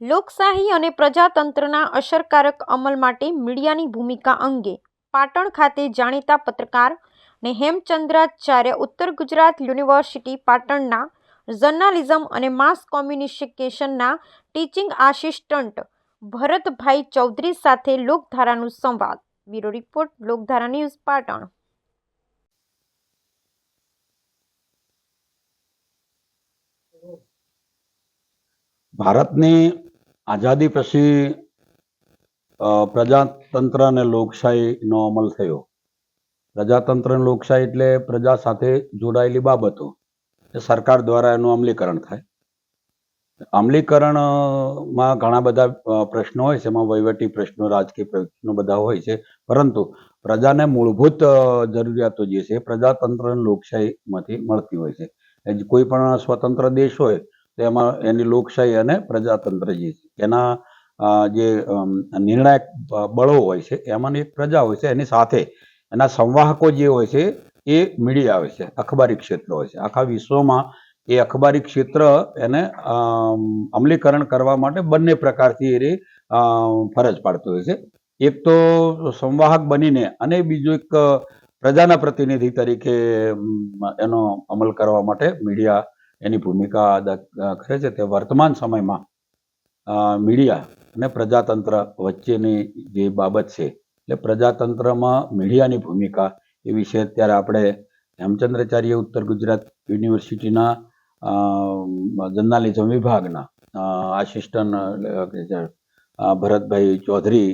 લોકશાહી અને પ્રજાતંત્રના અસરકારક અમલ માટે મીડિયાની ભૂમિકા અંગે પાટણ ખાતે જાણીતા પત્રકાર અને હેમચંદ્રાચાર્ય ઉત્તર ગુજરાત યુનિવર્સિટી પાટણના જર્નાલિઝમ અને માસ કોમ્યુનિકેશનના ટીચિંગ આસિસ્ટન્ટ ભરતભાઈ ચૌધરી સાથે લોકધારાનું સંવાદ. Bureau report, Lokdhara news, Patan. ભારતની આઝાદી પછી પ્રજાતંત્ર અને લોકશાહીનો અમલ થયો. પ્રજાતંત્ર અને લોકશાહી એટલે પ્રજા સાથે જોડાયેલી બાબતો, એ સરકાર દ્વારા એનું અમલીકરણ થાય. અમલીકરણમાં ઘણા બધા પ્રશ્નો હોય છે, એમાં વહીવટી પ્રશ્નો, રાજકીય પ્રશ્નો બધા હોય છે, પરંતુ પ્રજાને મૂળભૂત જરૂરિયાતો જે છે પ્રજાતંત્ર અને લોકશાહીમાંથી મળતી હોય છે. કોઈ પણ સ્વતંત્ર દેશ હોય તો એમાં એની લોકશાહી અને પ્રજાતંત્ર જે છે એના જે નિર્ણાયક બળો હોય છે એમાંની એક પ્રજા હોય છે, એની સાથે એના સંવાહકો જે હોય છે એ મીડિયા હોય છે, અખબારી ક્ષેત્ર હોય છે. આખા વિશ્વમાં એ અખબારી ક્ષેત્ર એને અમલીકરણ કરવા માટે બંને પ્રકારથી એ ફરજ પાડતું હોય છે. એક તો સંવાહક બનીને અને બીજું એક પ્રજાના પ્રતિનિધિ તરીકે એનો અમલ કરવા માટે મીડિયા એની ભૂમિકા અદા કરે છે. તે વર્તમાન સમયમાં મીડિયા અને પ્રજાતંત્ર વચ્ચેની જે બાબત છે એટલે પ્રજાતંત્રમાં મીડિયાની ભૂમિકા એ વિશે અત્યારે આપણે હેમચંદ્રાચાર્ય ઉત્તર ગુજરાત યુનિવર્સિટીના જર્નાલિઝમ વિભાગના આસિસ્ટન્ટ ભરતભાઈ ચૌધરી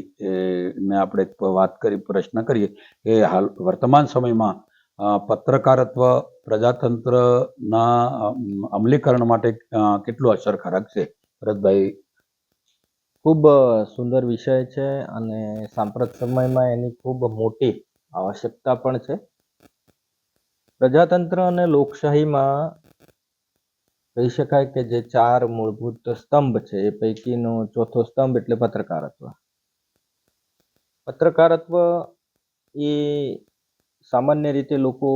ને આપણે વાત કરી, પ્રશ્ન કરીએ કે હાલ વર્તમાન સમયમાં પત્રકારત્વ પ્રજાતંત્રના અમલીકરણ માટે કેટલું અસરકારક છે? ભરતભાઈ. ખૂબ સુંદર વિષય છે અને સાંપ્રત સમયમાં એની ખૂબ મોટી આવશ્યકતા પણ છે. પ્રજાતંત્ર અને લોકશાહીમાં કહી શકાય કે જે 4 મૂળભૂત સ્તંભ છે એ પૈકીનો ચોથો સ્તંભ એટલે પત્રકારત્વ. પત્રકારત્વ એ સામાન્ય રીતે લોકો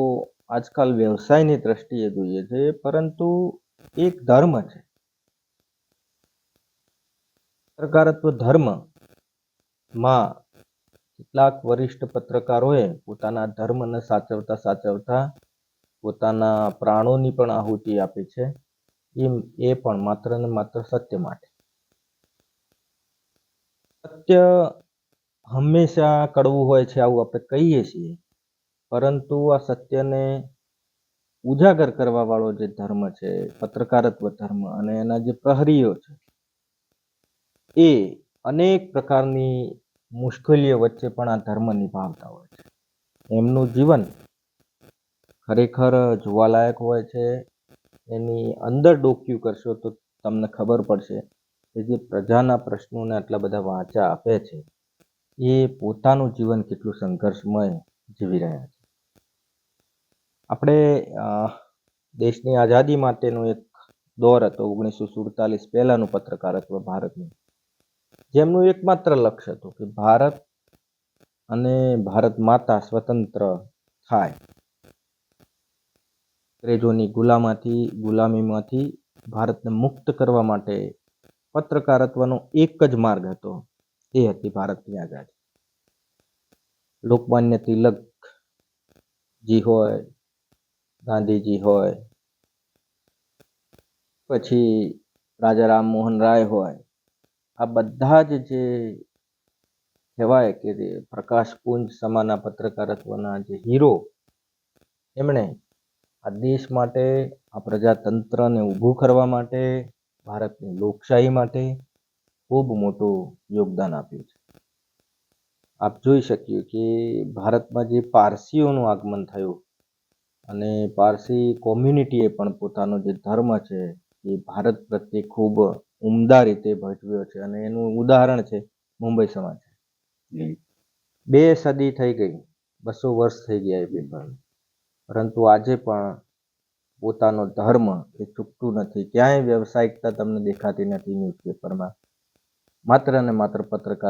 આજકાલ વ્યવસાયની દ્રષ્ટિએ જોઈએ છે, પરંતુ એક ધર્મ છે. પત્રકારત્વ ધર્મમાં કેટલાક વરિષ્ઠ પત્રકારોએ પોતાના ધર્મને સાચવતા પોતાના પ્રાણોની પણ આહુતિ આપી છે, એ પણ માત્ર ને માત્ર સત્ય માટે. સત્ય હંમેશા કડવું હોય છે આવું આપણે કહીએ છીએ, પરંતુ આ સત્યને ઉજાગર કરવા વાળો જે ધર્મ છે પત્રકારત્વ ધર્મ, અને એના જે પ્રહરીઓ છે એ અનેક પ્રકારની મુશ્કેલીઓ વચ્ચે પણ આ ધર્મ નિભાવતા હોય છે. એમનું જીવન ખરેખર જોવાલાયક હોય છે. એની અંદર ડોક્યું કરશો તો તમને ખબર પડશે કે જે પ્રજાના પ્રશ્નોને આટલા બધા વાંચા આપે છે એ પોતાનું જીવન કેટલું સંઘર્ષમય જીવી રહ્યા છે. આપણે દેશની આઝાદી માટેનો એક દોર હતો 1947 પહેલાનું પત્રકારત્વ ભારતનું, જેમનું એકમાત્ર લક્ષ્ય હતું કે ભારત અને ભારત માતા સ્વતંત્ર થાય, અંગ્રેજોની ગુલામીમાંથી ભારતને મુક્ત કરવા માટે પત્રકારત્વનો એક જ માર્ગ હતો, એ હતી ભારતની આઝાદી. લોકમાન્ય તિલકજી હોય, ગાંધીજી હોય, પછી રાજા રામમોહન રાય હોય, આ બધા જ જે કહેવાય કે જે પ્રકાશપુંજ સમાના પત્રકારત્વના જે હીરો, એમણે આ દેશ માટે, આ પ્રજાતંત્રને ઊભું કરવા માટે, ભારતની લોકશાહી માટે ખૂબ મોટું યોગદાન આપ્યું છે. આપ જોઈ શકીએ કે ભારતમાં જે પારસીઓનું આગમન થયું અને પારસી કોમ્યુનિટીએ પણ પોતાનો જે ધર્મ છે એ ભારત પ્રત્યે ખૂબ ઉમદા રીતે ભજવ્યો છે, અને એનું ઉદાહરણ છે મુંબઈ સમાજ. 2 સદી થઈ ગઈ, 200 વર્ષ થઈ ગયા એ પેપરને, પરંતુ આજે પણ પોતાનો ધર્મ એ ચૂકતું નથી. ક્યાંય વ્યવસાયિકતા તમને દેખાતી નથી ન્યૂઝપેપરમાં. માત્ર ને માત્ર પત્રકાર